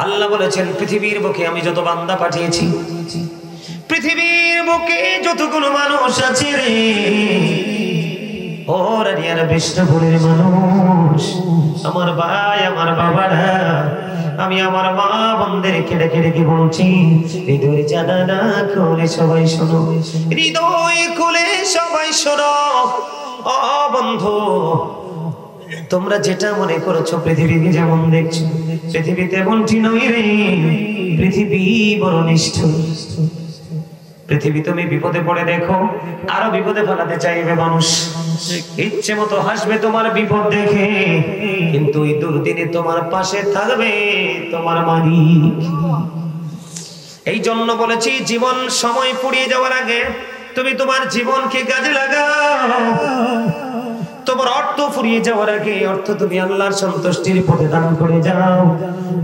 আল্লাহ বলেছেন পৃথিবীর বুকে আমি যত বান্দা পাঠিয়েছি, পৃথিবীর বুকে যতগুলো মানুষ আছে রে, ওর আর বিষ্ণুপুরের মানুষ, আমার ভাই আমার বাবারা, আমি আমার মা বোনদের কেড়ে কেড়ে কি বলছি, হৃদয় জানালা খুলে সবাই শোনো, হৃদয় খুলে সবাই শোনো। ও বন্ধু, তোমরা যেটা মনে করেছো পৃথিবীকে যেমন দেখছো, পৃথিবী তেমনটি নয় রে। পৃথিবী বড় নিষ্ঠুর। পৃথিবী তুমি বিপদে পড়ে দেখো, আরো বিপদে ফেলাতে চাইবে মানুষ, ইচ্ছে মতো হাসবে তোমার বিপদ দেখে, কিন্তু এই দুর্দিনে তোমার পাশে থাকবে তোমার মালিক। এই জন্য বলেছি জীবন সময় ফুরিয়ে যাওয়ার আগে তুমি তোমার জীবনকে কাজে লাগাও। তোমার অর্থ ফুরিয়ে যাওয়ার আগে অর্থ তুমি আল্লাহর সন্তুষ্টির পথে দান করে যাও।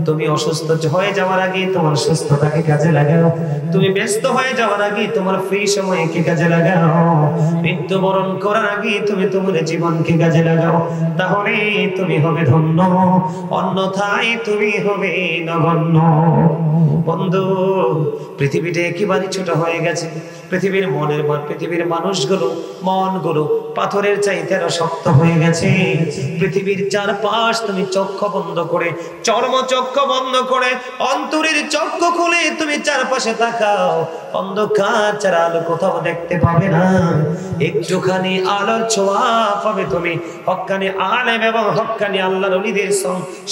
তুমি অসুস্থ হয়ে যাওয়ার আগে তোমার সুস্থতাকে কাজে লাগাও। তুমি ব্যস্ত হয়ে যাওয়ার আগে তোমার ফ্রি সময়কে কাজে লাগাও। মৃত্যুবরণ করার আগে তুমি তোমার জীবনকে কাজে লাগাও, তাহলে তুমি হবে ধন্য, অন্যথায় তুমি হবে নগণ্য। বন্ধু, পৃথিবীটা একেবারে ছোট হয়ে গেছে। পৃথিবীর পৃথিবীর মানুষগুলো, মনগুলো পাথরের চাইতে আরো শক্ত হয়ে গেছে। পৃথিবীর চারপাশ তুমি চক্ষু বন্ধ করে, চর্মচক্ষু বন্ধ করে, অন্তরের চক্ষু খুলে তুমি চারপাশে তাকাও, অন্ধকার ছাড়া আলো কোথাও দেখতে পাবে না। একটুখানি আলোর ছোঁয়া পাবে তুমি হক্কানি আলেম এবং হক্কানি আল্লাহর ওলিদের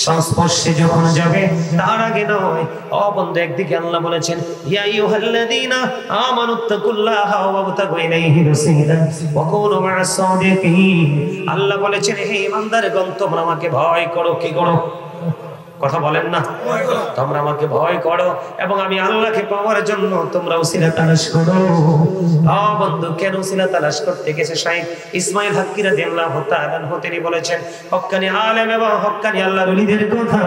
সংস্পর্শে যখন যাবে, তার আগে নয়। ও বন্ধু, একদিকে আল্লাহ বলেছেন ইয়া আইয়ুহাল্লাযীনা আমানুত্তাকুল্লাহা ওয়াবতাগু ইলাইহি ওয়াসিলা ওয়া কুনু মা'আস সাদিকিন। আল্লাহ বলেছেন হে ইমানদারগণ, তোমরা আমাকে ভয় করো। কি করো? কথা বলেন না, তোমরা আমাকে ভয় করো এবং আমি আল্লাহকে পাওয়ার জন্য তোমরা উসিলা তালাশ করো। বন্ধু, কেন উসিলা তালাশ করতে গেছে? শাইখ ইসমাইল হাক্কি রাদিয়াল্লাহু তাআলা আনহু তিনি বলেছেন হক্কানি আলেম এবং হক্কানি আল্লাহর ওলিদের কথা।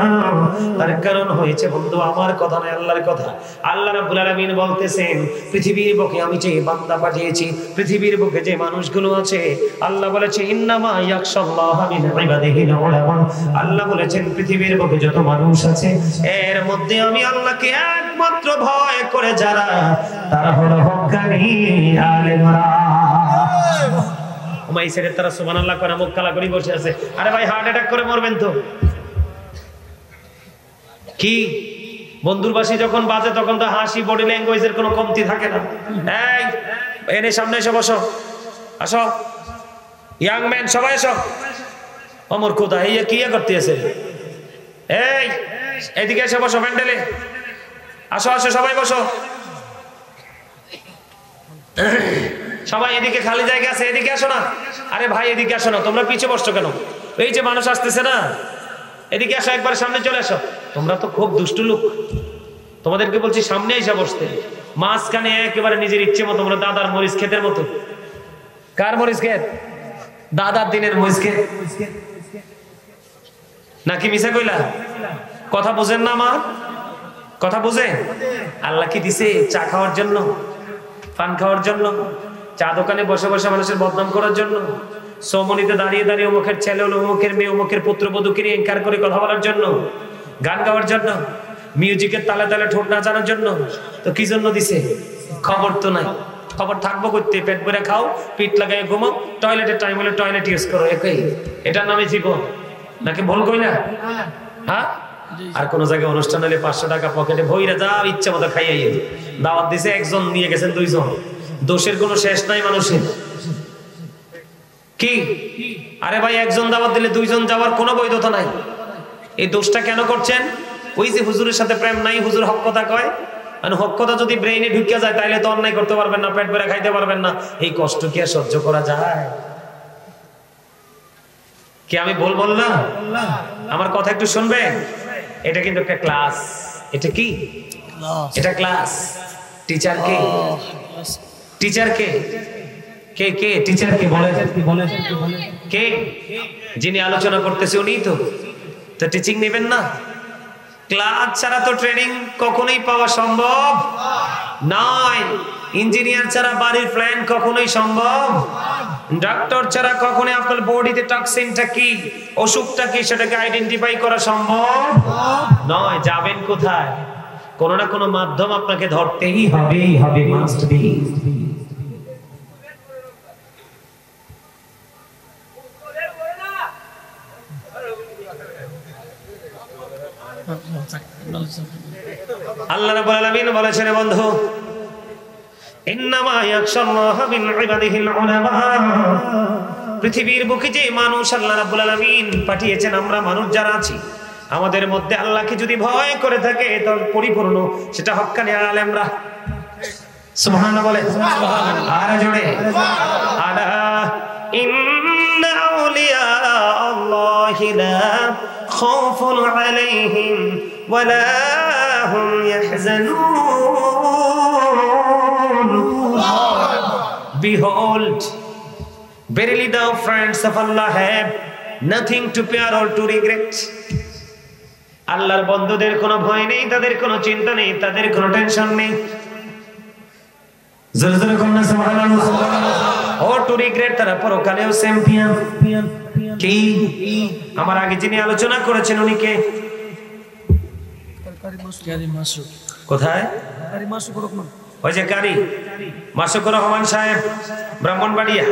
তার কারণ হয়েছে বন্ধু আমার কথা নয়, আল্লাহর কথা। আল্লাহ রাব্বুল আলামিন বলতেছেন পৃথিবীর বুকে আমি যে বান্দা পাঠিয়েছি, পৃথিবীর বুকে যে মানুষগুলো আছে, আল্লাহ বলেছে ইন্নামা ইয়াখশাল্লাহা মিন ইবাদিহিল উলামা। আল্লাহ বলেছেন পৃথিবীর বুকে যত মানুষ আছে, এর মধ্যে আমি আল্লাহকে একমাত্র ভয় করে যারা, তারা হলো হক্কানি আলেমরা। ওমাই ছেড়ে তারা সুবহানাল্লাহ করে মুখ কালা করে বসে আছে। আরে ভাই, হার্ট অ্যাটাক করে মরবেন তো। কি বন্ধুর বাসি যখন বাজে তখন তো হাসি, বডি ল্যাঙ্গুয়েজের কোনো কমতি থাকে না। এই এনে সামনে এসে বসো, আসো ইয়াং ম্যান, সবাই এসো। অমর কোথা এই কি করতে আছে? এই এদিকে এসে বসো প্যান্ডেলে, আসো আসো সবাই বসো। সবাই এদিকে খালি জায়গা আছে, এদিকে আসো না। আরে ভাই এদিকে আসো না, তোমরা পিছে বসছো কেন? এই যে মানুষ আসতেছে না, এদিকে আসো, একবার সামনে চলে আসো। তোমরা তো খুব দুষ্টু লোক, তোমাদেরকে বলছি সামনে এসে বসতে। মাঝখানে একেবারে নিজের ইচ্ছে মতো, তোমরা দাদার মরিচ ক্ষেতের মতো। কার মরিচ ক্ষেত? দাদার দিনের মরিচ ক্ষেত নাকি? মিছা কইলা? কথা বুঝেন না? আমার কথা বুঝে? আল্লাহ কি দিছে চা খাওয়ার জন্য, পান খাওয়ার জন্য, চা দোকানে বসে বসে মানুষের বদনাম করার জন্য, সৌমনিতে দাঁড়িয়ে দাঁড়িয়ে অমুকের ছেলে হলো, অমুকের মেয়ে, অমুকের পুত্রবধূকে নিয়ে এনকার করে কথা বলার জন্য, গান গাওয়ার জন্য, মিউজিকের তালে তালে ঠোঁট নাচানোর জন্য? তো কি জন্য দিছে? খবর তো নাই। খবর থাকবো করতে, পেট ভরে খাও, পিঠ লাগাই ঘুমাও, টয়লেটের টাইম হলে টয়লেট ইউজ করো, একই। এটার নামে জীবন নাকি? ভুল কই না? হ্যাঁ? আর কোন জায়গায় অনুষ্ঠান হলে 500 টাকা পকেটে ভইরা যাও, ইচ্ছা মতো খাইয়াই। দাওয়াত দিছে একজন, নিয়ে গেছেন 2 জন, দোষের কোনো শেষ নাই মানুষের। কি আরে ভাই, একজন দাওয়াত দিলে 2 জন যাওয়ার কোনো বৈধতা নাই। এই দোষটা কেন করছেন? ওই যে হুজুরের সাথে প্রেম নাই, হুজুর হক কথা কয়। মানে হক কথা যদি ব্রেইনে ঢুকিয়া যায় তাইলে তো অন্যায় করতে পারবেন না, পেট ভরে খাইতে পারবেন না। এই কষ্ট কি আর সহ্য করা যায়? কি আমি ভুল বললাম? আমার কথা একটু শুনবে। এটা কিন্তু একটা ক্লাস। এটা কি? এটা ক্লাস। টিচার কে? টিচার কে? কে কে টিচার কে? বলে কে? যিনি আলোচনা করতেছে উনিই তো। তো টিচিং নেবেন না? ক্লাস ছাড়া তো ট্রেনিং কখনোই পাওয়া সম্ভব নয়। ইঞ্জিনিয়ার ছাড়া বাড়ির প্ল্যান কখনোই সম্ভব ডাক্তার ছাড়া কখনোই আপনার বডিতে টক্সিনটা কি, অসুখটা কি সেটাকে আইডেন্টিফাই করা সম্ভব নয়। যাবেন কোথায়? কোনো না কোনো মাধ্যম আপনাকে ধরতেই হবে, মাস্ট বি। আল্লাহ রাব্বুল আলামিন বলেছেন বন্ধু, ইন্নামা ইয়াখশাল্লাহা মিন ইবাদিহিল উলামা। পৃথিবীর বুকে যে মানুষ আল্লাহ রাব্বুল আলামিন পাঠিয়েছেন, আমরা মানুষ যারা আছি, আমাদের মধ্যে আল্লাহকে যদি ভয় করে থাকে তাহলে পরিপূর্ণ সেটা হক্কানি আলেমরা। সুবহানাল্লাহ বলে, আর জোরে আলা ইন্না আউলিয়া আল্লাহি লা খাউফুন আলাইহিম ওয়া লা হুম ইয়াহজানুন। Behold, verily thou friends of Allah have nothing to fear or to regret. আল্লাহর বন্ধুদের কোনো ভয় নেই, তাদের কোনো চিন্তা নেই, তাদের কোনো টেনশন নেই। জোরে জোরে কোন না সুবহানাল্লাহ। or to regret, তারা পরকালেও চ্যাম্পিয়ন। কি আমার আগে যিনি আলোচনা করেছেন উনি কে? কোথায়? ওই যে কারি মাসুকুর রহমান সাহেব, ব্রাহ্মণবাড়িয়া।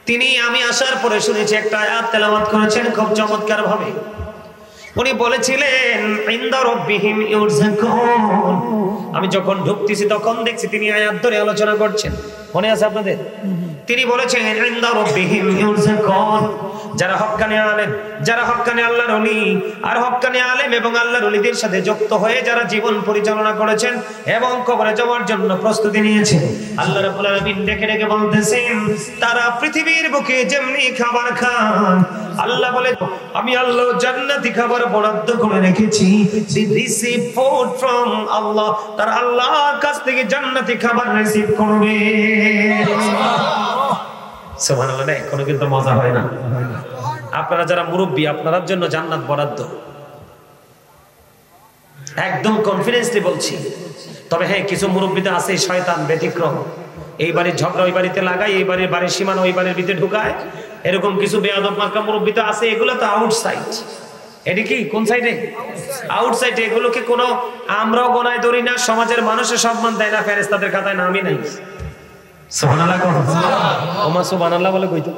তিনি আমি আসার পরে শুনেছি একটা আয়াত তেলাওয়াত করেছেন খুব চমৎকার ভাবে। উনি বলেছিলেন ইনদা রাব্বিহিম ইউরযাকুন। আমি যখন ঢুকতেছি তখন দেখছি তিনি আয়াত ধরে আলোচনা করছেন, মনে আছে আপনাদের? তিনি বলেছেন ইনদা রাব্বিহিম ইউরযাকুন। যারা হক্কানি আলেম, যারা হক্কানি আল্লাহর ওলি, আর হক্কানি আলেম এবং আল্লাহর ওলিদের সাথে যুক্ত হয়ে যারা জীবন পরিচালনা করেছেন এবং কবরে যাওয়ার জন্য প্রস্তুতি নিয়েছেন, আল্লাহ রাব্বুল আলামিন ডেকে ডেকে বলতেছেন তারা পৃথিবীর বুকে যেমনি খাবার খান, আল্লাহ বলে আমি আল্লাহ জান্নাতি খাবার বরাদ্দ করে রেখেছি। they receive food from Allah, তারা আল্লাহর কাছ থেকে জান্নাতি খাবার রিসিভ করবে। সুবহানাল্লাহ। না কোনো কিন্তু মজা হয় না। আপনারা যারা মুরব্বী, আপনাদের জন্য জান্নাত বরাদ্দ, একদম কনফিডেন্সলি বলছি। তবে হ্যাঁ, কিছু মুরব্বীতে আছে শয়তান ব্যতিক্রম, এই বাড়ির ঝগড়া ওই বাড়িতে লাগায়, এই বাড়ির সীমানা ওই বাড়ির ভিতরে ঢুকায়, এরকম কিছু বেয়াদব মার্কা মুরব্বীতে আছে। এগুলো তো আউটসাইড। এটা কি কোন সাইডে? আউটসাইডে। এগুলোকে কোনো আমরাও গোনায় ধরি না, সমাজের মানুষের সম্মান দেয় না, ফেরেশতাদের খাতায় নামই নাই। সুবহানাল্লাহ। ওমা সুবহানাল্লাহ বলে কইতো।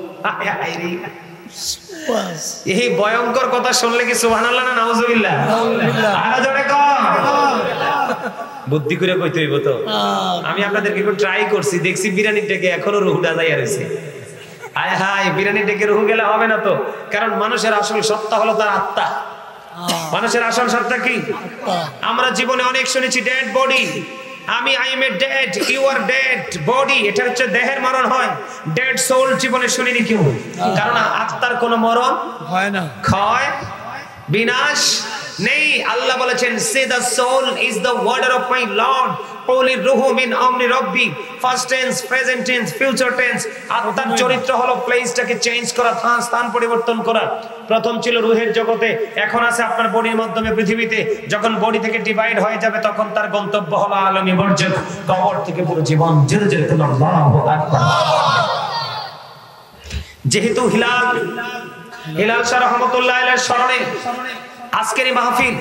এই ভয়ঙ্কর কথা শুনলে কি সুবহানাল্লাহ না নাউজুবিল্লাহ? আরো জোরে কর। বুদ্ধি করে কইতে হইব তো। আমি আপনাদেরকে একটু ট্রাই করছি, দেখছি বিরিয়ানির ডেকে এখনো রুহুটা যাইয়া রয়েছে। আয় হায়, বিরিয়ানির ডেকে রুহু গেলে হবে না তো, কারণ মানুষের আসল সত্তা হলো তার আত্মা। মানুষের আসল সত্তা কি? আমরা জীবনে অনেক শুনেছি ডেড বডি। আমি I am a dead, you are dead body. এটা হচ্ছে দেহের মরণ হয়। ডেড সোল জীবনে শুনিনি কেউ, কারণ আত্মার কোনো মরণ হয় না, ক্ষয় বিনাশ নেই। আল্লাহ বলেছেন say the soul is the order of my Lord, পৌলি রুহু মিন আমরি রব্বি। First tense, present tense, future tense. আত্মার চরিত্র হলো প্লেসটাকে চেঞ্জ করা, স্থান পরিবর্তন করা। প্রথম ছিল রুহের জগতে, এখন আছে আপনার বডির মাধ্যমে পৃথিবীতে। যখন বডি থেকে ডিভাইড হয়ে যাবে তখন তার গন্তব্য হলো আলমী বর্জন, কবর থেকে পুরো জীবন। জেরে জেরে আল্লাহু আকবার। যেহেতু হিলাল শাহ রহমাতুল্লাহ আলাইহির স্মরণে আজকের এই মাহফিল,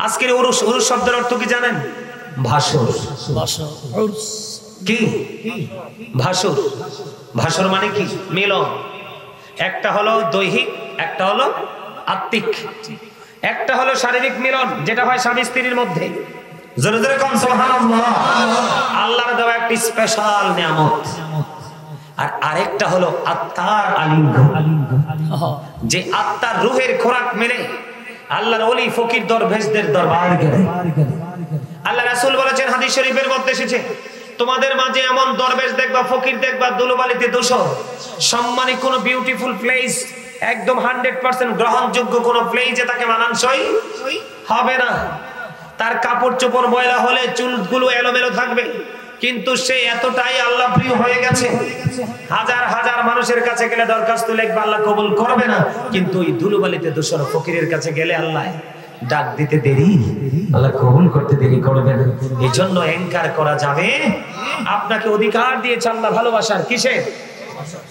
আজকের উরুস। উরুস শব্দের অর্থ কি জানেন? ভাসর। কি ভাসর? ভাসর মানে কি? মিলন। একটা হলো দৈহিক, একটা হলো আত্মিক। একটা হলো শারীরিক মিলন, যেটা হয় স্বামী স্ত্রীর মধ্যে। জোরে জোরে কোন সুবহানাল্লাহ। আল্লাহর দেওয়া একটি স্পেশাল নিয়ামত। আর আরেকটা হলো আত্মার আলিঙ্গন, যে আত্মার রুহের খোরাক মেনে আল্লাহর ওলি ফকির দরবেশদের দরবার গেলে। আল্লাহ রাসূল বলেছেন, হাদিস শরীফের মধ্যে এসেছে, তোমাদের মাঝে এমন দরবেশ দেখবা, ফকির দেখবা, দুলুবালিতে দোষর সম্মানী কোন বিউটিফুল প্লেস, একদম 100% গ্রহণযোগ্য কোন প্লেসে তাকে মানানসই হবে না। তার কাপড় চোপড় ময়লা হলে চুলগুলো এলোমেলো থাকবে, কিন্তু সে এতটাই আল্লাহ প্রিয় হয়ে গেছে, হাজার হাজার মানুষের কাছে গেলে দরখাস্ত লিখবে, আল্লাহ কবুল করবে না। কিন্তু এই ধুলোবালিতে দোষর ফকিরের কাছে গেলে আল্লাহ ডাক দিতে দেরি, আল্লাহ কবুল করতে দেরি করবে না। এই জন্য অহংকার করা যাবে। আপনাকে অধিকার দিয়েছে আল্লাহ ভালোবাসার, কিসে?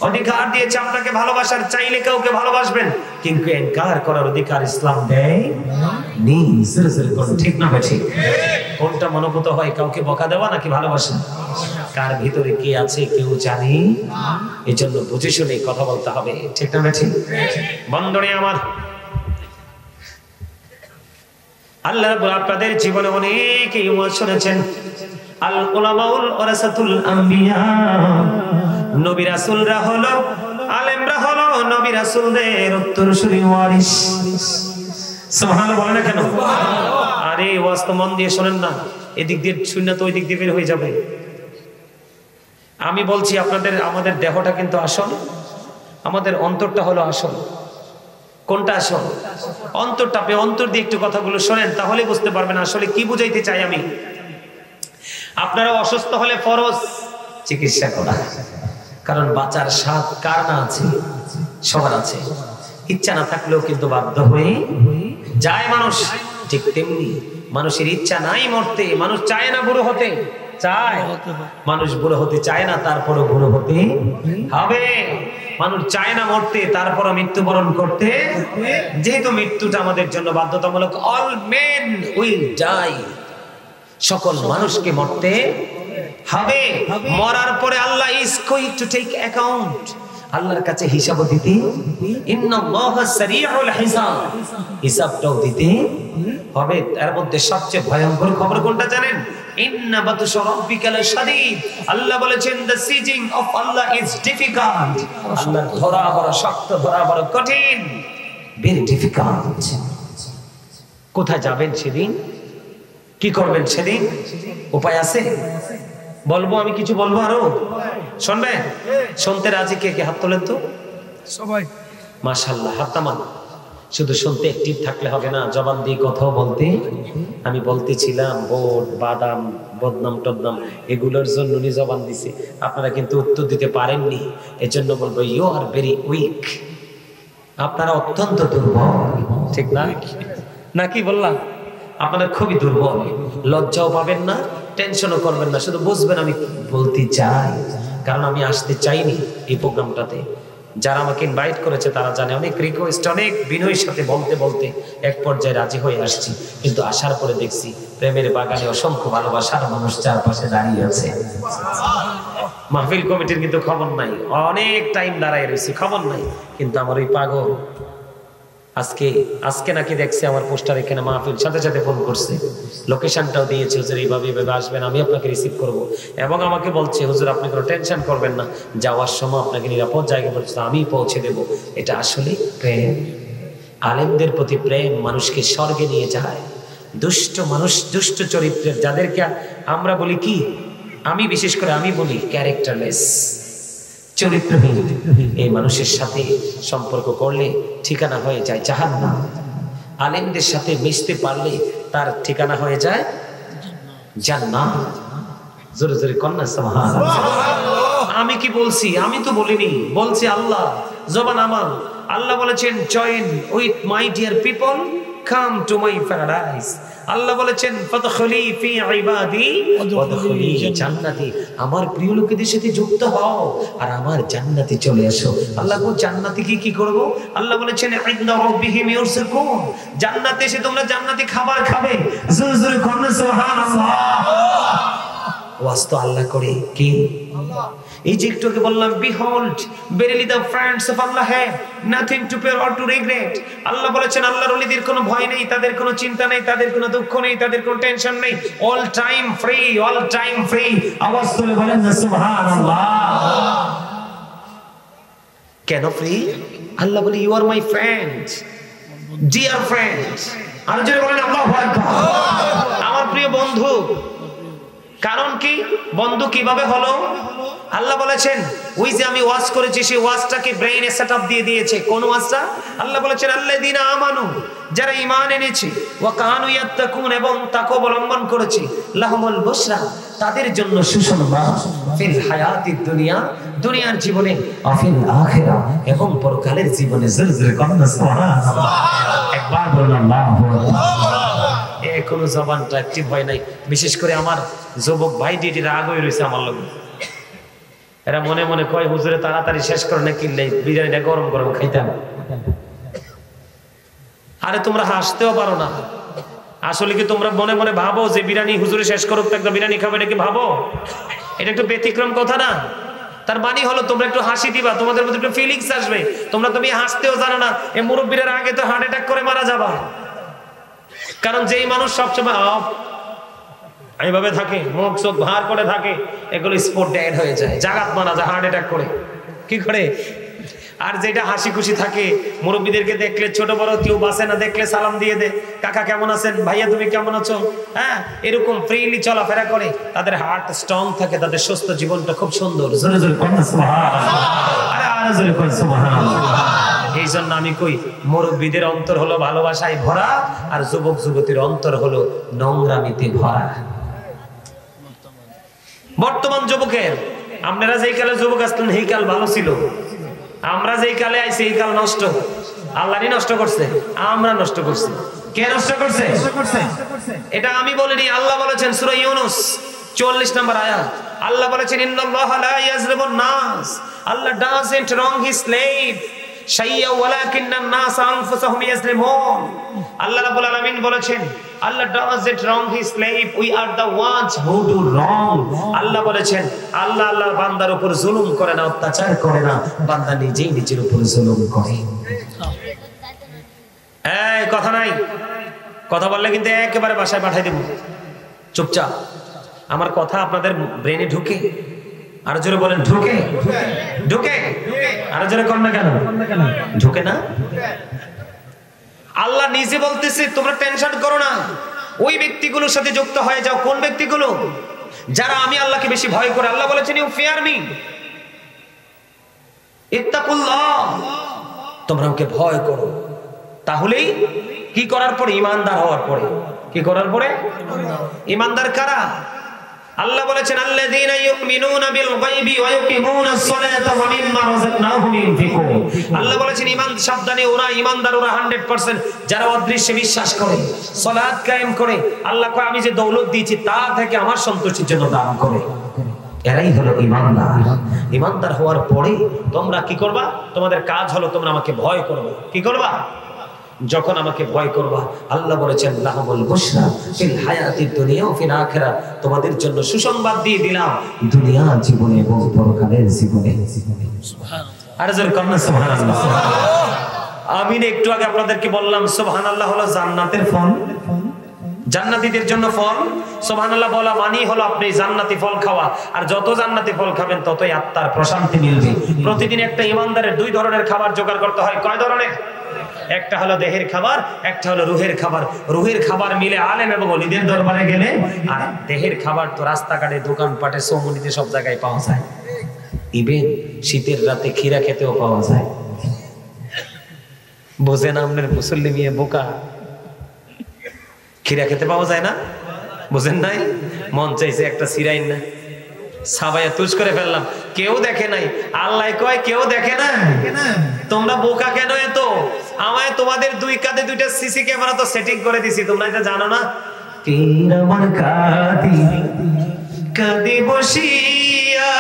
অধিকার দিয়েছে আপনাকে ভালোবাসার, চাইলে কাউকে ভালোবাসবেন, কিন্তু এনকার করার অধিকার ইসলাম দেয় নি। ঠিক না ঠিক? কোনটা মনোভূত হয়, কাউকে বকা দেওয়া নাকি ভালোবাসা? কার ভিতরে কে আছে কেউ জানি, এই জন্য বুঝে শুনে কথা বলতে হবে। ঠিক না ঠিক? বন্ধনে আমার, আল্লাহ রাব্বুল আপনাদের জীবনে অনেক ইলম শুনেছেন। আল উলামাউল ওয়ারাসাতুল আম্বিয়া, নবী রাসূলরা হলো, আলেমরা হলো নবী রাসূলদের উত্তরসূরি ওয়ারিস। সুবহানাল্লাহ বলেন না কেন? আরে ওয়াজ তো মন দিয়ে শুনেন না, এদিক দিয়ে শুনে তো ওই দিক দিয়ে বের হয়ে যাবে। আমি বলছি আপনাদের, আমাদের দেহটা কিন্তু আসল, আমাদের অন্তরটা হলো আসল। কোনটা আসল? অন্তরটা। আপনি অন্তর দিয়ে একটু কথাগুলো শোনেন, তাহলে বুঝতে পারবেন আসলে কি বুঝাইতে চাই আমি। আপনারা অসুস্থ হলে ফরজ চিকিৎসা করা, কারণ বাঁচার স্বাদ কার না আছে? সবার আছে। ইচ্ছা না থাকলেও কিন্তু বাধ্য হয়ে যায় মানুষ। ঠিক তেমনি মানুষের ইচ্ছা নাই মরতে, মানুষ চায় না বুড়ো হতে, চায় মানুষ বুড়ো হতে চায় না, তারপরও বুড়ো হতে হবে। মানুষ চায় না মরতে, তারপরও মৃত্যুবরণ করতে, যেহেতু মৃত্যুটা আমাদের জন্য বাধ্যতামূলক। অল মেন উইল ডাই, সকল মানুষকে মরতে হবে। মরার পরে আল্লাহ is going to take account, আল্লাহর কাছে হিসাব দিতে, ইন্নাল্লাহা সারিউল হিসাব, হিসাবটাও দিতে হবে। এর মধ্যে সবচেয়ে ভয়ঙ্কর খবর কোনটা জানেন? ইন্না বাতশা রাব্বিকা লাশাদীদ, আল্লাহ বলেছেন the sieging of Allah is difficult, আল্লাহর ধরা বড় শক্ত, ধরা বড় কঠিন, very difficult। কোথায় যাবেন সেদিন? কি করবেন সেদিন? উপায় আছে? বলবো আমি কিছু বলবো, আরো শুনবেন? শুনতে রাজি কে কে? হাত তোলেন তো সবাই। মাশাআল্লাহ, হাত নামান। শুধু শুনতে অ্যাক্টিভ থাকলে হবে না, জবান দিয়ে কথাও বলতে। আমি বলতেছিলাম বোট, বাদাম, বদনাম টদনাম এগুলোর জন্য উনি জবান দিছে, আপনারা কিন্তু উত্তর দিতে পারেননি। এজন্য বলবো ইউ আর ভেরি উইক, আপনারা অত্যন্ত দুর্বল। ঠিক না নাকি বললাম? আপনারা খুবই দুর্বল। লজ্জাও পাবেন না, টেনশনও করবেন না, শুধু বুঝবেন আমি বলতে চাই। কারণ আমি আসতে চাইনি এই প্রোগ্রামটাতে। যারা আমাকে ইনভাইট করেছে তারা জানে, অনেক রিকোয়েস্ট, অনেক বিনয়ের সাথে বলতে বলতে এক পর্যায়ে রাজি হয়ে আসছি। কিন্তু আসার পরে দেখছি প্রেমের বাগানে অসংখ্য ভালোবাসার মানুষ চারপাশে দাঁড়িয়ে আছে। মাহফিল কমিটির কিন্তু খবর নাই, অনেক টাইম দাঁড়ায় রয়েছে, খবর নাই। কিন্তু আমার ওই পাগল আজকে নাকি দেখছি আমার পোস্টার এখানে মাহফিল, সাথে সাথে ফোন করছে, লোকেশনটাও দিয়েছে, হুজুর এইভাবে এইভাবে আসবেন, আমি আপনাকে রিসিভ করব। এবং আমাকে বলছে হুজুর আপনি কোনো টেনশন করবেন না, যাওয়ার সময় আপনাকে নিরাপদ জায়গা পর্যন্ত আমি পৌঁছে দেব। এটা আসলে প্রেম। আলেমদের প্রতি প্রেম মানুষকে স্বর্গে নিয়ে যায়। দুষ্ট মানুষ, দুষ্ট চরিত্রের, যাদেরকে আমরা বলি কি, আমি বিশেষ করে আমি বলি ক্যারেক্টারলেস, চরিত্রহীন, এই মানুষের সাথে সম্পর্ক করলে ঠিকানা হয়ে যায় জাহান্নাম। আলেমদের সাথে মিশতে পারলে তার ঠিকানা হয়ে যায় জান্নাত। জোরে জোরে কন্যা সুবহানাল্লাহ। আমি কি বলছি? আমি তো বলিনি, বলছি আল্লাহ, জবান আমার। আল্লাহ বলেছেন join with my dear people, come to my paradise. আল্লাহ বলেছেন ফাদখুলি ফি ইবাদি ওয়াদখুলি জান্নাতি, আমার প্রিয় লোকেদের সাথে যুক্ত হও আর আমার জান্নাতে চলে আসো। আল্লাহ বলেন জান্নাতে কি করব? আল্লাহ বলেছেন ইনদা রাব্বিহিম ইউরসাকুন, জান্নাতে এসে তোমরা জান্নাতি খাবার খাবে। জোরে জোরে কন্যা সুবহানাল্লাহ। ওয়াজ তো আল্লাহ করে, কি আল্লাহ। এই যে একটু আগে বললাম behold verily the friends of Allah have nothing to fear or to regret। আল্লাহ বলেছেন আল্লাহর ওলিদের কোনো ভয় নেই, তাদের কোনো চিন্তা নেই, তাদের কোনো দুঃখ নেই, তাদের কোনো টেনশন নেই, all time free, all time free. আওয়াজ তুলে বলেন না সুবহানাল্লাহ। কেন ফ্রি? আল্লাহ বলে you are my friend, dear friend. আর জোরে বলেন আল্লাহু আকবার। আমার প্রিয় বন্ধু। কারণ কি? বন্ধু কিভাবে হলো? আল্লাহ বলেছেন ওই যে আমি ওয়াজ করেছি, সেই ওয়াজটাকে ব্রেইনে সেটআপ দিয়ে দিয়েছে। কোন ওয়াজটা? আল্লাহ বলেছেন আল্লাযীনা আমানু, যারা ঈমান এনেছে, ওয়া কানু ইয়াত্তাকুন, এবং তাকওয়া অবলম্বন করেছে, লাহুমুল বুশরা, তাদের জন্য সুসংবাদ, ফিল হায়াতিদ দুনিয়া, দুনিয়ার জীবনে, ফিল আখিরাহ, এবং পরকালের জীবনে। জোরে কন্না সুবহানাল্লাহ। একবার বলুন আল্লাহু আকবার। এখনো জবানটা অ্যাক্টিভ হয় নাই, বিশেষ করে আমার যুবক ভাই ডিডি রাগ হয়ে রয়েছে আমার লোক। এরা মনে মনে কয় হুজুরে তাড়াতাড়ি শেষ করে না কিনলে বিরিয়ানিটা গরম গরম খাইতাম। আরে তোমরা হাসতেও পারো না। আসলে কি তোমরা মনে মনে ভাবো যে বিরিয়ানি হুজুরে শেষ করুক তো একটা বিরিয়ানি খাবে, এটা কি ভাবো? এটা একটু ব্যতিক্রম কথা না? তার মানে হলো তোমরা একটু হাসি দিবা, তোমাদের মধ্যে একটু ফিলিংস আসবে। তোমরা তুমি হাসতেও জানো না, এই মুরব্বীদের আগে তো হার্ট অ্যাটাক করে মারা যাবা। কারণ যেই মানুষ সবসময় এইভাবে থাকে, মুখ চোখ ভার করে থাকে, এগুলো স্পট ডেড হয়ে যায়, জাগাত মারা যায় হার্ট অ্যাটাক করে। কি করে? আর যেটা হাসি খুশি থাকে, মুরব্বীদেরকে দেখলে ছোট বড় কেউ বাসে না দেখলে সালাম দিয়ে দে, কাকা কেমন আছেন, ভাইয়া তুমি কেমন আছো, হ্যাঁ, এরকম ফ্রিলি চলাফেরা করে, তাদের হার্ট স্ট্রং থাকে, তাদের সুস্থ জীবনটা খুব সুন্দর। জোরে জোরে কোন সুবহানাল্লাহ, আরে আরে জোরে কোন সুবহানাল্লাহ। এই জন্য আমি কই মুরব্বীদের অন্তর হলো ভালোবাসায় ভরা, আর যুবক যুবতীর অন্তর হলো নোংরামিতে ভরা। বর্তমান যুবকের, আপনারা যেই কালে যুবক আসলেন সেই কাল ভালো ছিল, আমরা যেই কালে আইছি এই কাল নষ্ট। আল্লাহই নষ্ট করছে, আমরা নষ্ট করছি। কে নষ্ট করছে? এটা আমি বলিনি, আল্লাহ বলেছেন সূরা ইউনূস 40 নম্বর আয়াত। আল্লাহ বলেছেন ইন্নাল্লাহা লা ইয়াজলিমুন নাস, আল্লাহ ডাজন্ট রং হিজ স্লেভ শাইয়া ওয়ালাকিন্নান নাস আনফুসাহুম ইয়াজলিমুন। আল্লাহ রাব্বুল আলামিন বলেছেন আল্লাহ doesn't wrong his slave, we are the ones who do wrong। আল্লাহ বলেছেন আল্লাহ আল্লাহর বান্দার উপর জুলুম করে না, অত্যাচার করে না, বান্দা নিজেই নিজের উপর জুলুম করে। এই কথা নাই, কথা বললে কিন্তু একেবারে বাসায় পাঠিয়ে দেব। চুপচাপ, আমার কথা আপনাদের ব্রেনে ঢুকে? আরো জোরে বলেন ঢুকে? ঢুকে? আরো জোরে কর না কেন? ঢুকে না? আল্লাহ নিজে বলতেছে তোমরা টেনশন করো না, ওই ব্যক্তিগুলোর সাথে যুক্ত হয়ে যাও। কোন ব্যক্তিগুলো? যারা আমি আল্লাহকে বেশি ভয় করে। আল্লাহ বলেছেন ইউ ফিয়ার মি, ইত্তাকুল্লাহ, তোমরা আমাকে ভয় করো। তাহলেই কি করার পরে? ঈমানদার হওয়ার পরে। কি করার পরে? ঈমানদার কারা? আল্লাহ বলেছেন আল্লাযীনা ইউমিনুনা বিল গায়বি ওয়া ইউকিমুনাস সালাতা ওয়া মিম্মা রাযাকনাহুম ইউনফিকুন। আল্লাহ বলেছেন ঈমান, সাবধানে ওরা ঈমানদার, ওরা 100% যারা অদৃশ্যে বিশ্বাস করে, সালাত কায়েম করে, আল্লাহ কয় আমি যে দৌলত দিয়েছি তা থেকে আমার সন্তুষ্টির জন্য দান করে, এরাই হলো ঈমানদার। ঈমানদার হওয়ার পরে তোমরা কি করবা? তোমাদের কাজ হলো তোমরা আমাকে ভয় করবে। কি করবা? যখন আমাকে ভয় করবা, আল্লাহ বলেছেন লাহুমুল বুশরা ফিল হায়াতিদ দুনিয়া ওয়া ফিল আখিরাহ, তোমাদের জন্য সুসংবাদ দিয়ে দিলাম দুনিয়া জীবনে এবং পরকালের জীবনে। সুবহানাল্লাহ, আর জোরে কন্না সুবহানাল্লাহ। আমি একটু আগে আপনাদেরকে বললাম সুবহানাল্লাহ হলো জান্নাতের ফল, জান্নাতীদের জন্য ফল। সুবহানাল্লাহ বলা মানেই হলো আপনি জান্নাতি ফল খাওয়া, আর যত জান্নাতি ফল খাবেন ততই আত্মার প্রশান্তি মিলবে। প্রতিদিন একটা ঈমানদারের 2 ধরনের খাবার জোগাড় করতে হয়। কয় ধরনের? একটা হলো দেহের খাবার, একটা হলো রুহের খাবার। রুহের খাবার মিলে আলেম এবং ওলিদের দরবারে গেলে, আর দেহের খাবার তো রাস্তাঘাটে, দোকানপাটে, চৌমুনিতে সব জায়গায় পাওয়া যায়। ইভেন শীতের রাতে খিরা খেতেও পাওয়া যায়। বোঝেন আপনার মুসল্লি মেয়ে বোকা, খিরা খেতে পাওয়া যায় না? বোঝেন নাই? মন চাইছে একটা সিরাইন না সাবাইয়া তুজ করে ফেললাম, কেউ দেখে নাই। আল্লাহ কয় কেউ দেখে না, তোমরা বোকা কেন এত? আমায় তোমাদের 2 কাঁধে 2টা সিসি ক্যামেরা তো সেটিং করে দিছি, তোমরা এটা জানো না? আমার কাঁদি কাঁদি বসিয়া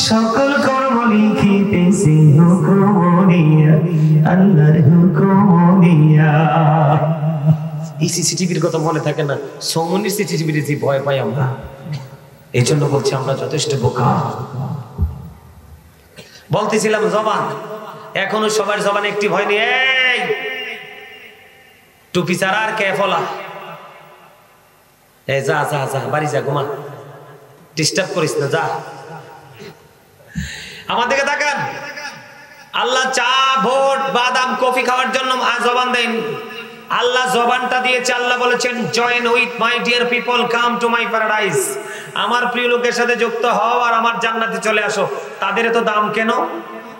সকল কর্ম লিখিতেছি হুকুম দিয়া, আল্লাহর হুকুম দিয়া। এই সিসিটিভির কথা মনে থাকে না, সৌমনির সিসিটিভির যে ভয় পাই আমরা। এই জন্য বলছি আমরা যথেষ্ট বোকা। বলতেছিলাম জবান, এখনো সবার জবানে একটি ভয় নেই। এই টুপি ছাড়া আর কে ফলা? এই যা যা যা বাড়ি যা, ঘুমা, ডিস্টার্ব করিস না, যা। আমার দিকে তাকান। আল্লাহ চা, ভোট, বাদাম, কফি খাওয়ার জন্য জবান দেন। আল্লাহ জবানটা দিয়েছে। আল্লাহ বলেছেন join with my dear people, come to my paradise. আমার প্রিয় লোকের সাথে যুক্ত হও আর আমার জান্নাতে চলে আসো। তাদের এত দাম কেন?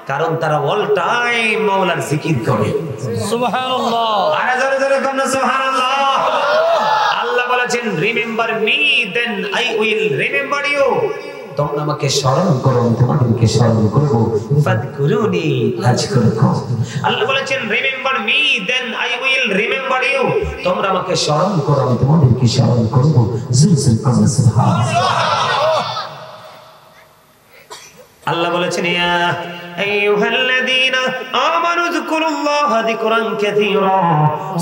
কারণ তারা অল টাইম মাওলার জিকির করে। সুবহানাল্লাহ, আরে জোরে জোরে বলুন সুবহানাল্লাহ। আল্লাহ বলেছেন remember me then I will remember you. তোমরা আমাকে স্মরণ করো, তোমাদেরকে স্মরণ করব। ফাদকুরুনি আযকুরকুম। আল্লাহ বলেছেন remember me then I will remember you. তোমরা আমাকে স্মরণ করো, তোমাদেরকে স্মরণ করব। জোরে জোরে বলুন সুবহানাল্লাহ। আল্লাহ বলেছেন ইয়া আইয়ুহাল্লাযীনা আমানু যিকুরুল্লাহা যিকরান কাসীরা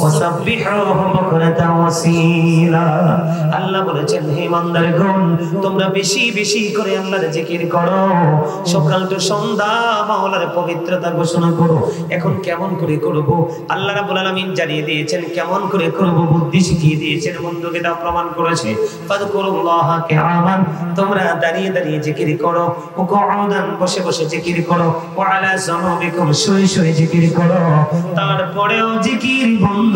ওয়াসাব্বিহুহু বুকরাতান ওয়াসীলা। আল্লাহ বলেছেন হে ইমানদারগণ তোমরা বেশি বেশি করে আল্লাহর জিকির করো, সকাল থেকে সন্ধ্যা মাওলার পবিত্রতা ঘোষণা করো। এখন কেমন করে করব আল্লাহ রাব্বুল আলামিন জানিয়ে দিয়েছেন, কেমন করে করব বুদ্ধি শিখিয়ে দিয়েছেন, বন্ধুকে তা প্রমাণ করেছে। ফাযকুরুল্লাহা কিয়ামান তোমরা দাঁড়িয়ে দাঁড়িয়ে জিকির করো, কুউদান বসে বসে জিকির করো, ওয়া আলা জানুবিকুম শুয়ে শুয়ে জিকির করো। তারপরেও জিকির বন্ধ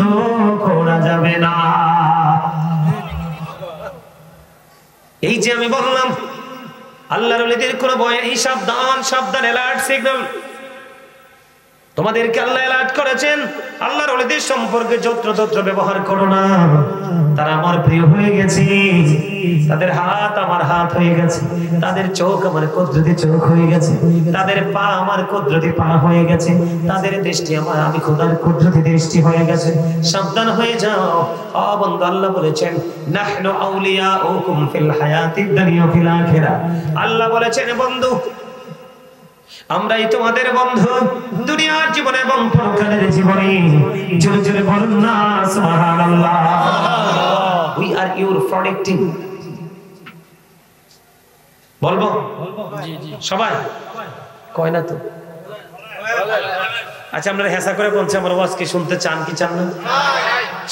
করা যাবে না। এই যে আমি বললাম আল্লাহর ওলিদের কোন ভয়, এই সাবধান সাবধান, অ্যালার্ট সিগন্যাল তোমাদেরকে আল্লাহ অ্যালার্ট করেছেন। আল্লাহর ওলিদের সম্পর্কে যত্রতত্র ব্যবহার করো না। তারা আমার প্রিয় হয়ে গেছে, তাদের হাত আমার হাত হয়ে গেছে, তাদের চোখ আমার কুদরতি চোখ হয়ে গেছে, তাদের পা আমার কুদরতি পা হয়ে গেছে, তাদের দৃষ্টি আমি খোদার কুদরতি দৃষ্টি হয়ে গেছে। সাবধান হয়ে যাও। ও বন্ধু আল্লাহ বলেছেন নাহনু আউলিয়াউকুম ফিল হায়াতিদ দুনিয়া ফিল আখিরাহ। আল্লাহ বলেছেন বন্ধু আমরাই তোমাদের বন্ধু দুনিয়ার জীবনে এবং পরকালের জীবনে। জোরে জোরে বলুন না সুবহানাল্লাহ। We are your protecting। বলবো সবাই কয় না তো? আচ্ছা আমরা হেসা করে বলছি আমার ওয়াজ কি শুনতে চান কি চান না?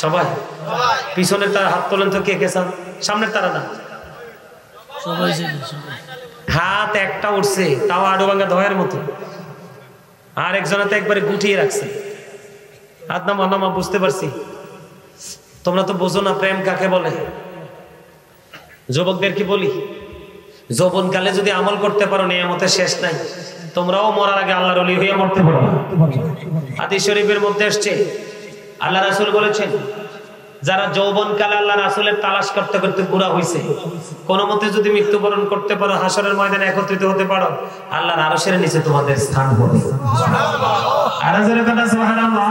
সবাই পিছনের তারা হাত তোলেন তো, কে কে চান? সামনের তারা না, সবাই হাত একটা উঠছে, তাও আডো ভাঙা দয়ের মতো, আর একজনে তো একবারে গুটিয়ে রাখছে হাত। নামা নামা, বুঝতে পারছি তোমরা তো বোঝো না প্রেম কাকে বলে। যুবকদের কি বলি, যৌবনকালে যদি আমল করতে পারো নিয়ামতের শেষ নাই। তোমরাও মরার আগে আল্লাহর ওলি হয়ে মরতে পারো। হাদিস শরীফের মধ্যে আসছে আল্লাহ রাসূল বলেছেন যারা যৌবনকালে আল্লাহ রাসূলের তালাশ করতে করতে বুড়া হইছে, কোন মতে যদি মৃত্যুবরণ করতে পারো, হাসরের ময়দানে একত্রিত হতে পারো, আল্লাহর আরশের নিচে তোমাদের স্থান হবে। আরো জোরে কথা সুবহানাল্লাহ।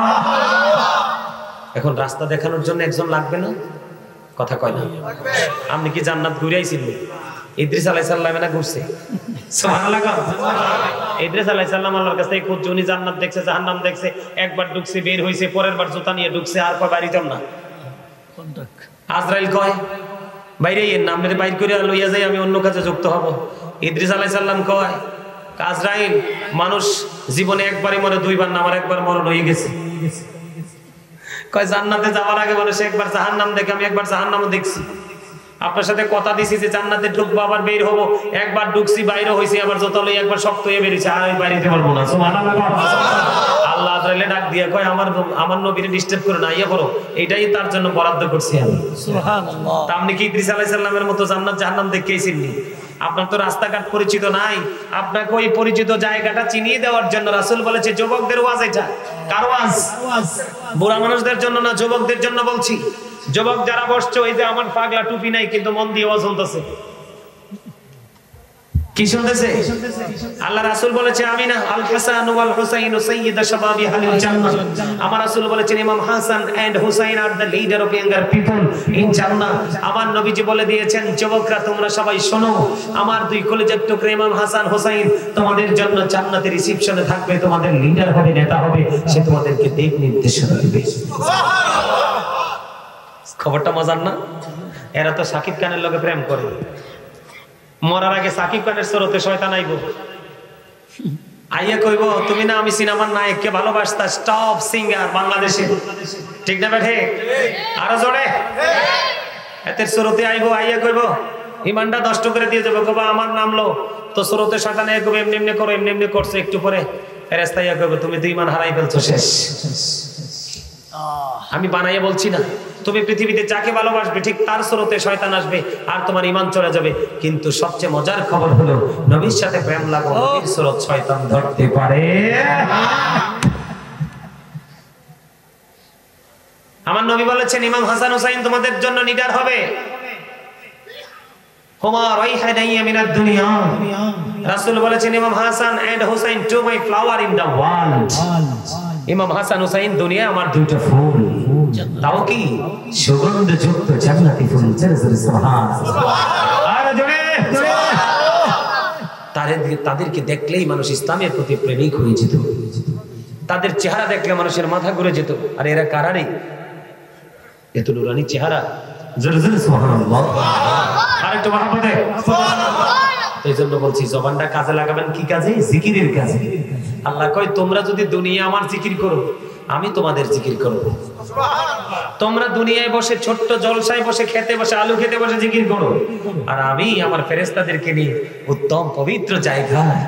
এখন রাস্তা দেখানোর জন্য একজন লাগবে না? কথা কয় না? আপনি কি জান্নাত ঘুরে আইছেন? ইদ্রিস আলাইহিস সালাম না ঘুরছে? সুবহানাল্লাহ। ইদ্রিস আলাইহিস সালাম আল্লাহর কাছে খুঁজছে, উনি জান্নাত দেখছে জাহান্নাম দেখছে, একবার ঢুকছে বের হইছে, পরের বার জুতা নিয়ে ঢুকছে, আর কয় বাড়িতাম না। আজরাইল কয় বাইরে এর নাম মেরে বাইর করে লইয়া যাই, আমি অন্য কাজে যুক্ত হব। ইদ্রিস আলাইহিস সালাম কয় আজরাইল মানুষ জীবনে একবারই মরে, দুইবার না, আমার একবার মরণ হয়ে গেছে। কয় জান্নাতে যাওয়ার আগে মানুষ একবার জাহান্নাম দেখে, আমি একবার জাহান্নামও দেখছি। আপনার সাথে কথা দিছি যে জান্নাতে ঢুকবো আবার বের হবো, একবার ঢুকছি বাইরে হইছি, আবার যত লই একবার শক্ত হয়ে বেরিয়েছে, আর ওই বাইরে পারবো না। সুবহানাল্লাহ। আল্লাহ আজরাইলে ডাক দিয়ে কয় আমার নবীরে ডিস্টার্ব করে না, ইয়া করো, এটাই তার জন্য বরাদ্দ করছি আমি। সুবহানাল্লাহ। তা আপনি কি ইদ্রিস আলাইহিস সালামের মতো জান্নাত জাহান্নাম দেখেইছেননি? আপনার তো রাস্তাঘাট পরিচিত নাই, আপনাকে ওই পরিচিত জায়গাটা চিনিয়ে দেওয়ার জন্য রাসূল বলেছে যুবকদের ওয়াজ। এটা কার ওয়াজ? বুড়া মানুষদের জন্য না, যুবকদের জন্য বলছি। যুবক যারা বসছো, এই যে আমার পাগলা টুপি নাই কিন্তু মন দিয়ে ওয়াজ শুনতেছে, কি শুনতেছে? আল্লাহ রাসূল বলেছে আমি না আল হাসান ওয়াল হুসাইন সাইয়্যিদা শাবাবি আহলিল জান্নাহ। আমার রাসূল বলেছেন ইমাম Hasan and Hussain are the leader of younger people in জান্নাহ। আমার নবীজি বলে দিয়েছেন যুবকরা তোমরা সবাই শোনো, আমার দুই কলিজার টুকরা ইমাম হাসান হুসাইন তোমাদের জন্য জান্নাতের রিসেপশনে থাকবে, তোমাদের লিডার হবে, নেতা হবে, সে তোমাদেরকে দিক নির্দেশনা দেবে। সুবহানাল্লাহ। খবরটা মজার না? এরা তো সাকিব খানের লগে প্রেম করে, মরার আগে সাকিব খানের সুরতে শয়তান আইব, আইয়া কইব তুমি না আমি সিনেমার নায়ককে ভালোবাসতা, টপ সিঙ্গার বাংলাদেশে, ঠিক না বেঠে? আরো জোরে এতে সুরতে আইব, আইয়া কইব ইমানটা নষ্ট করে দিয়ে যাবে, কবা আমার নামলো তো সুরতে শয়তান আইয়া কইব এমনি এমনি করো, এমনি এমনি করছে, একটু পরে ফেরেশতা আইয়া কইব তুমি তো ইমান হারাই ফেলছো, শেষ। আমি বানাইয়া বলছি না, তুমি পৃথিবীতে যাকে ভালোবাসবে ঠিক তার স্রোতে শয়তান আসবে আর তোমার ঈমান চলে যাবে। কিন্তু সবচেয়ে মজার খবর হলো নবীর সাথে প্রেম লাগো, নবীর স্রোত শয়তান ধরতে পারে। আমার নবী বলেছেন ইমাম হাসান হুসাইন তোমাদের জন্য লিডার হবে। হুমা রাইহানাইয়া মিনাদ দুনিয়া। রাসূল বলেছেন ইমাম Hasan and Hussain two my flower in the world. ইমাম হাসান হুসাইন দুনিয়া আমার দুইটা ফুল, তাও কি সুগন্ধযুক্ত জান্নাতি ফুল। সুবহানাল্লাহ। আর জোরে তাদেরকে দেখলেই মানুষ ইসলামের প্রতি প্রেমিক হয়ে যেত, তাদের চেহারা দেখলে মানুষের মাথা ঘুরে যেত। আর এরা কারা নেই, এত নুরানি চেহারা। আরেকটু মহব্বতে এই জন্য বলছি জবানটা কাজে লাগাবেন। কি কাজে? জিকিরের কাজে। আল্লাহ কয় তোমরা যদি দুনিয়া আমার জিকির করো, আমি তোমাদের জিকির করব। তোমরা দুনিয়ায় বসে ছোট্ট জলসায় বসে খেতে বসে আলু খেতে বসে জিকির করো, আর আমি আমার ফেরেশতাদেরকে নিয়ে উত্তম পবিত্র জায়গায়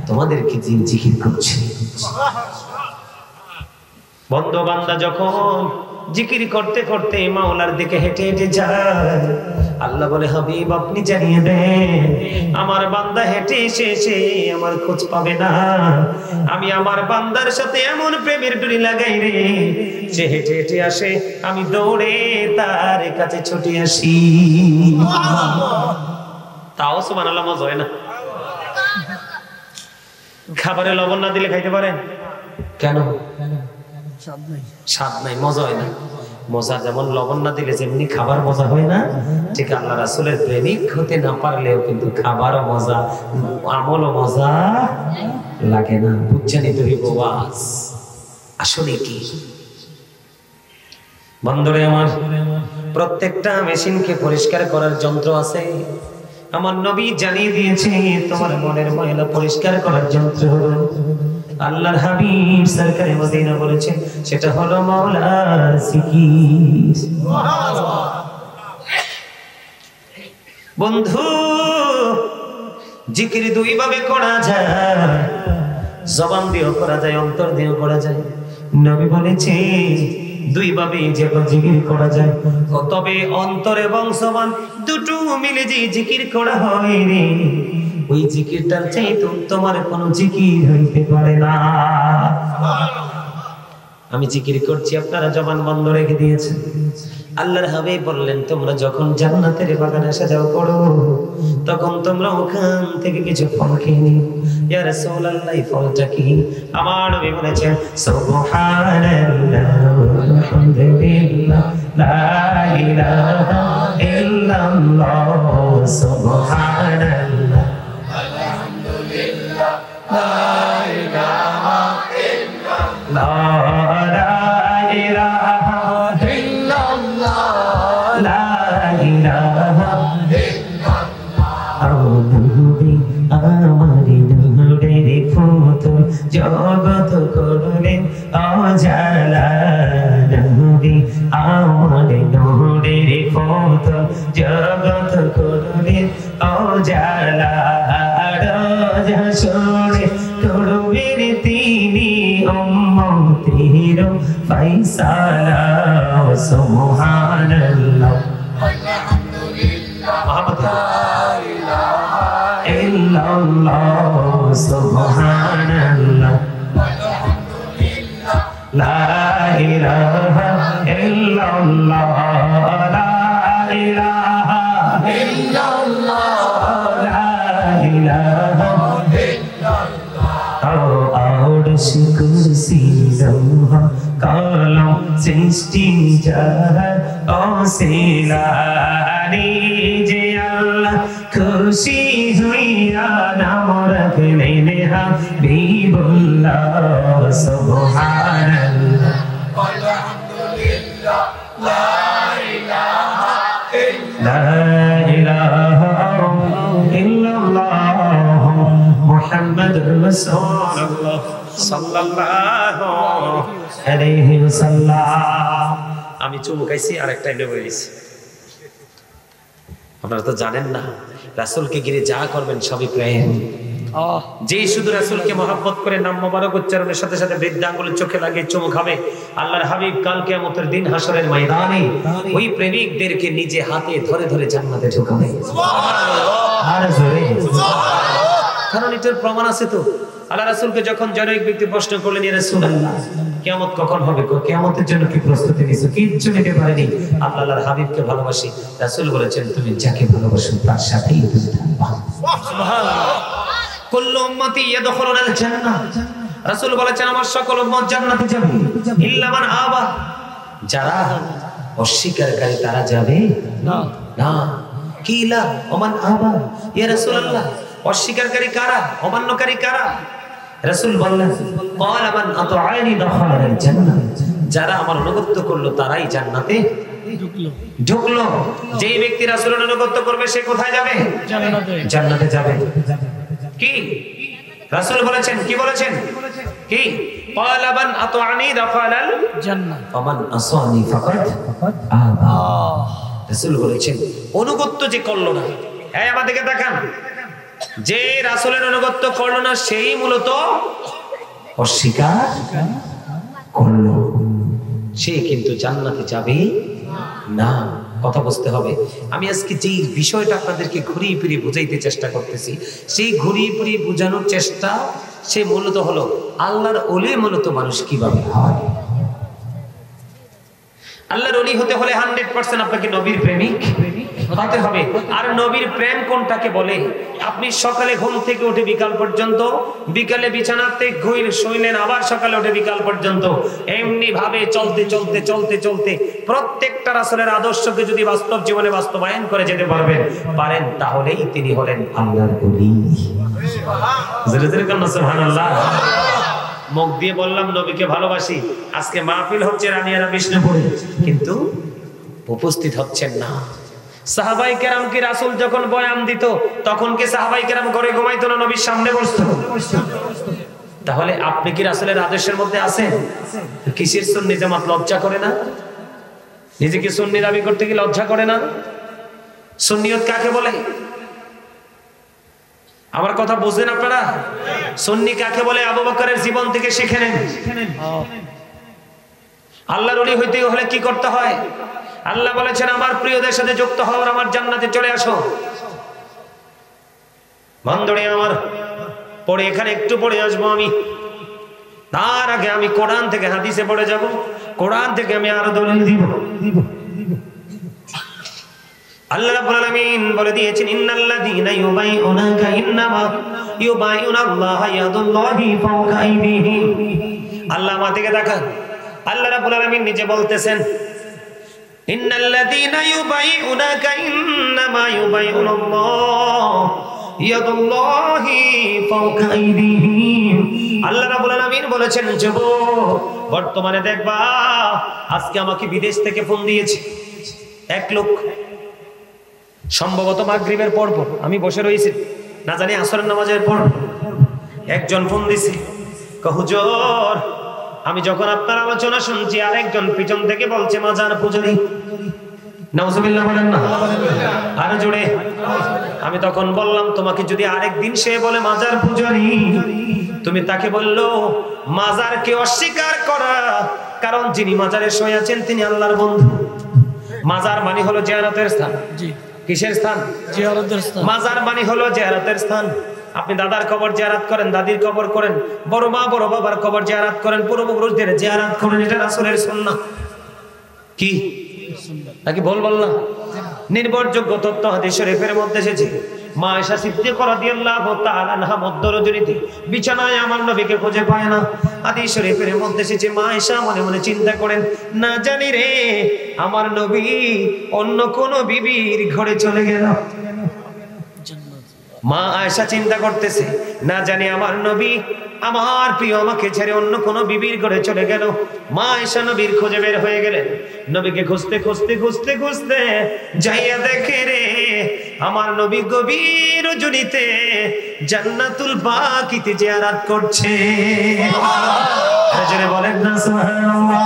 তোমাদেরকে জিকির করছি। বন্ধু বান্দা যখন জিকির করতে করতে মাওলার দিকে হেঁটে হেঁটে যায়, আল্লাহ বলে হাবিব আপনি জানিয়ে দেন আমার বান্দা হেঁটে এসে আমার খোঁজ পাবে না। আমি আমার বান্দার সাথে এমন প্রেমের ডুরি লাগাই রে, সে হেঁটে হেঁটে আসে, আমি দৌড়ে তার কাছে ছুটে আসি। তাও সুবহানাল্লাহ মজা হয় না? খাবারে লবণ না দিলে খাইতে পারেন? কেন? স্বাদ নাই, মজা হয় না। মজা যেমন লবণ না দিলে যেমনি খাবার মজা হয় না, ঠিক আল্লাহ রাসূলের প্রেমিক হতে না পারলেও কিন্তু খাবারও মজা, আমলও মজা লাগে না। বুঝছেন তো বাস আসলে কি? বন্ধুরে আমার, প্রত্যেকটা মেশিনকে পরিষ্কার করার যন্ত্র আছে। আমার নবী জানিয়ে দিয়েছে তোমার মনের ময়লা পরিষ্কার করার যন্ত্র হলো আল্লাহর হাবিব সরকারে মদিনা বলেছেন, সেটা হলো মাওলার জিকির। বন্ধু জিকির দুই ভাবে করা যায়, জবান দিয়েও করা যায়, অন্তর দিয়েও করা যায়। নবী বলেছে দুই ভাবে যে জিকির করা যায়, তবে অন্তর এবং জবান দুটো মিলে যে জিকির করা হয় রে, ওই জিকিরটার চাইতে তোমার কোনো জিকির হইতে পারে না। আমি জিকির করছি, আপনারা জবান বন্ধ রেখে দিয়েছেন। আল্লাহর হাবিব বললেন তোমরা যখন জান্নাতের বাগানে সাজাও করো, তখন তোমরা ওখান থেকে কিছু ফল খেয়ে নিও। ইয়া রাসূলুল্লাহ, এই ফলটা কি? আমার নবী বলেছেন সুবহানাল্লাহ আলহামদুলিল্লাহ লা ইলাহা ইল্লাল্লাহ সুবহানাল্লাহ আলহামদুলিল্লাহ লা ইলাহা ইল্লাল্লাহ লা ইলাহা ইল্লাল্লাহ লা ইলাহা ইল্লাল্লাহ। নবী আমারি নূরের ফুতুল জগৎ করলেন অজালা, নবী আমারি নূরের ফুতুল জগৎ করলেন অজালা। রাজা শুনে করবেন তিনি উম্মতের ফায়সালা। সুবহানাল্লাহ আলহামদুলিল্লাহ লা ইলাহা ইল্লাল্লাহ সুবহানাল্লাহ আলহামদুলিল্লাহ লা ইলাহা ইল্লাল্লাহ লা ইলাহা ইল্লাল্লাহ লা ইলাহা ইল্লাল্লাহ। আরশ কুরসি লৌহ কলম সৃষ্টি যাহার অসিলানি, যে আল্লাহ খুশি হইয়া নাম রাখলেন হাবিবুল্লাহ। সুবহানাল্লাহ আলহামদুলিল্লাহ লা ইলাহা ইল্লাল্লাহ মুহাম্মাদুর রাসূলুল্লাহ সাল্লাল্লাহু আলাইহি ওয়াসাল্লাম। আমি চুমুকাইছি আর একটা নেমে গেছি। আপনারা তো জানেন না, রাসূলকে ঘিরে যা করবেন সবই প্রেম। যেই শুধু রাসূলকে মহব্বত করে নাম মোবারক উচ্চারণের সাথে সাথে বৃদ্ধা আঙ্গুলের চোখে লাগিয়ে চুমু খাবে, আল্লাহর হাবিব কাল কিয়ামতের দিন হাসরের ময়দানে ওই প্রেমিকদেরকে নিজে হাতে ধরে ধরে জান্নাতে ঢোকাবে। কারণ এটার প্রমাণ আছে তো। আল্লাহ রাসূলকে যখন জনৈক ব্যক্তি প্রশ্ন করলেন, ইয়া রাসূলুল্লাহ কিয়ামত কখন হবে? কিয়ামতের জন্য কি প্রস্তুতি নিছো? কিচ্ছু নিতে পারেনি। আল্লাহর হাবিবকে ভালোবাসি। রাসূল বলেছেন তুমি যাকে ভালোবাসো তার সাথেই তুমি থাকবা। সুবহানাল্লাহ। কুল্লু উম্মতি ইয়াদখুলুনাল জান্নাহ, রাসূল বলেছেন আমার সকল উম্মত জান্নাতে যাবে, ইল্লা মান আবা, যারা অস্বীকারী তারা যাবে না। কিলা ওমান আবা, ইয়া রাসূলুল্লাহ অস্বীকারী কারা, অমান্যকারী কারা? রাসূল বললেন ক্বাল মান আতাআনি দাখালাল জান্নাহ, যারা আমার অনুগত করলো তারাই জান্নাতে ঢুকলো। যেই ব্যক্তি রাসূলের অনুগত করবে সে কোথায় যাবে? জান্নাতে যাবে। কি রাসূল বলেছেন? কি বলেছেন? কি ক্বাল মান আতাআনি দাখালাল জান্নাহ ওয়া মান আসানি ফাকাদ আবা। রাসূল বলেছেন অনুগত যে করলো না, এই আমাদেরকে দেখান, যে রাসূলের অনুগত করলো না সেই মূলত অস্বীকার করলো, সে কিন্তু জান্নাতে যাবে না। কথা বুঝতে হবে। আমি আজকে যে বিষয়টা আপনাদেরকে ঘুরিয়ে ফিরিয়ে বুঝাইতে চেষ্টা করতেছি, সেই ঘুরিয়ে ফিরিয়ে বোঝানোর চেষ্টা সে মূলত হলো আল্লাহর ওলি মূলত মানুষ কিভাবে হয়। আল্লাহর ওলি হতে হলে 100% আপনাকে নবীর প্রেমিক হতে হবে। আর নবীর প্রেম কোনটাকে বলে? আপনি সকালে ঘুম থেকে উঠে বিকাল পর্যন্ত, বিকালে বিছানাতে শুইলেন, আবার সকালে উঠে বিকাল পর্যন্ত এমনি ভাবে চলতে চলতে চলতে চলতে প্রত্যেকটা রাসূলের আদর্শকে যদি বাস্তব জীবনে বাস্তবায়ন করে যেতে পারেন তাহলেই তিনি হলেন আল্লাহর ওলি। জোরে জোরে বলুন সুবহানাল্লাহ। মুখ দিয়ে বললাম নবীকে ভালোবাসি, আজকে মাহফিল হচ্ছে রানিয়ারা বিষ্ণুপুরে, কিন্তু উপস্থিত হচ্ছেন না। সাহাবায়ে কেরাম কি রাসূল যখন বয়ান দিত তখন কি সাহাবায়ে কেরাম ঘরে ঘুমাইতো না, নবীর সামনে বসতো? তাহলে আপনি কি রাসূলের আদর্শের মধ্যে আছেন? কিসের সুন্নি জামাত লজ্জা করে না? নিজেকে সুন্নি দাবি করতে কি লজ্জা করে না? সুন্নিয়ত কাকে বলে? আমার কথা বুঝেন আপনারা? সুন্নি কাকে বলে? আবু বকরের জীবন থেকে শিখে নেন। আল্লাহর ওলি হইতে হলে কি করতে হয়? আল্লাহ বলেছেন আমার প্রিয়দের সাথে যুক্ত হও, আমার জান্নাতে চলে আসো। বন্ধুরে আমার, পড়ে এখানে একটু পড়ে আসবো আমি, তার আগে আমি কোরআন থেকে হাদিসে পড়ে যাব, কোরআন থেকে আমি আরো দলিল দিব। আল্লাহ রাব্বুল আলামিন বলে দিয়েছেন ইন্নাল্লাযীনা ইউবাইউনাকা ইন্নামা ইউবাইউনাল্লাহা ইয়াদুল্লাহি ফাওকা আইদিহিম। আল্লাহ আমাদেরকে দেখান, আল্লাহ রাব্বুল আলামিন নিজে বলতেছেন ইন্নাল্লাযীনা ইউবাইউনাকা ইন্নামা ইউবাইউনাল্লাহ ইয়াদুল্লাহি ফাওকা আইদিহিম। আল্লাহ রাব্বুল আলামিন বলেছেন যুবক বর্তমানে দেখবা, আজকে আমাকে বিদেশ থেকে ফোন দিয়েছে এক লোক, সম্ভবত মাগরিবের পর আমি বসে রয়েছি, না জানি আসরের নামাজের পর একজন ফোন দিছে, হুজুর আমি যখন আপনার আলোচনা শুনছি আরেকজন পিছন থেকে বলছে মাজার পূজারী। নাউজুবিল্লাহ বলেন না, আরো জোরে। আমি তখন বললাম তোমাকে যদি আরেকদিন সে বলে মাজার পূজারী, তুমি তাকে বললো মাজারকে অস্বীকার করা, কারণ যিনি মাজারে শুয়ে আছেন তিনি আল্লাহর বন্ধু। মাজার মানে হলো জিয়ারতের স্থান। কিসের স্থান? জিয়ারতের স্থান। মাজার মানে হলো জিয়ারতের স্থান। আপনি দাদার কবর জিয়ারত করেন, দাদির কবর করেন, বড় মা বড় বাবার কবর জিয়ারত করেন, পূর্বপুরুষদের জিয়ারত করেন, এটা রাসূলের সুন্নাহ। কি নাকি ভুল বললাম? নির্ভরযোগ্য তথ্য হাদিস শরীফের মধ্যে এসেছে। মা আয়েশা সিদ্দিকা রাদিয়াল্লাহু তাআলা আনহা মধ্যরজনীতে বিছানায় আমার নবীকে খুঁজে পায় না। হাদিস শরীফের মধ্যে এসেছে মা আয়েশা মনে মনে চিন্তা করেন, না জানি রে আমার নবী অন্য কোন বিবির ঘরে চলে গেল। মা আয়েশা চিন্তা করতেছে, না জানি আমার নবী আমার প্রিয় আমাকে ছেড়ে অন্য কোন বিবির ঘরে চলে গেল। মা আয়েশা নবীর খোঁজে বের হয়ে গেলেন। নবীকে খুঁজতে খুঁজতে খুঁজতে খুঁজতে যাইয়া দেখে রে আমার নবী গভীর রজনীতে জান্নাতুল বাকিতে জিয়ারত করছে। জোরে বলেন না সুবহানাল্লাহ।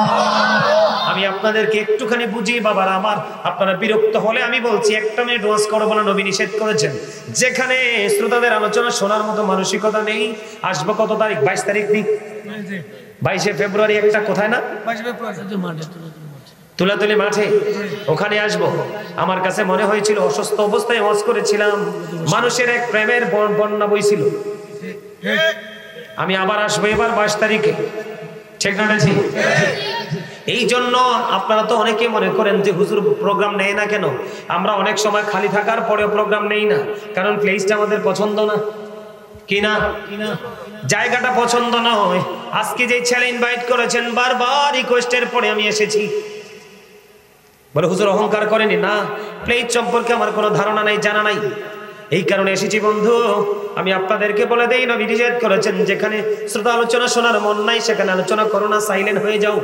আমি আপনাদেরকে একটুখানি বুঝিয়ে বাবার আমার, আপনারা বিরক্ত হলে আমি বলছি একটা মিনিট ওয়াজ করবো না, নবী নিষেধ করেছেন। যেখানে শ্রোতাদের আলোচনা শোনার মতো মানসিকতা নেই, আসবো কত তারিখ? 22 তারিখ দিক 22শে ফেব্রুয়ারি একটা কোথায় না তুলাতুলি মাঠে, ওখানে আসবো। আমার কাছে মনে হয়েছিল অসুস্থ অবস্থায় ওয়াজ করেছিলাম, মানুষের এক প্রেমের বন্যা বইছিল। আমি আবার আসবো এবার 22 তারিখে, ঠিক না? এই জন্য আপনারা তো অনেকে মনে করেন যে হুজুর প্রোগ্রাম নেয় না কেন? আমরা অনেক সময় খালি থাকার পরেও প্রোগ্রাম নেই না, কারণ প্লেসটা আমাদের পছন্দ না, কি না? জায়গাটা পছন্দ নয়। আজকে যে ছেলে ইনভাইট করেছেন বারবার রিকোয়েস্টের পরে আমি এসেছি, বলে হুজুর অহংকার করেনি না, প্লেস সম্পর্কে আমার কোনো ধারণা নাই, জানা নাই। এই কারণে এসেছি বন্ধু, আমি আপনাদেরকে বলে দেই, নবী নিষেধ করেছেন যেখানে শ্রোতা আলোচনা শোনার মন নাই সেখানে আলোচনা করো না, সাইলেন্ট হয়ে যাও।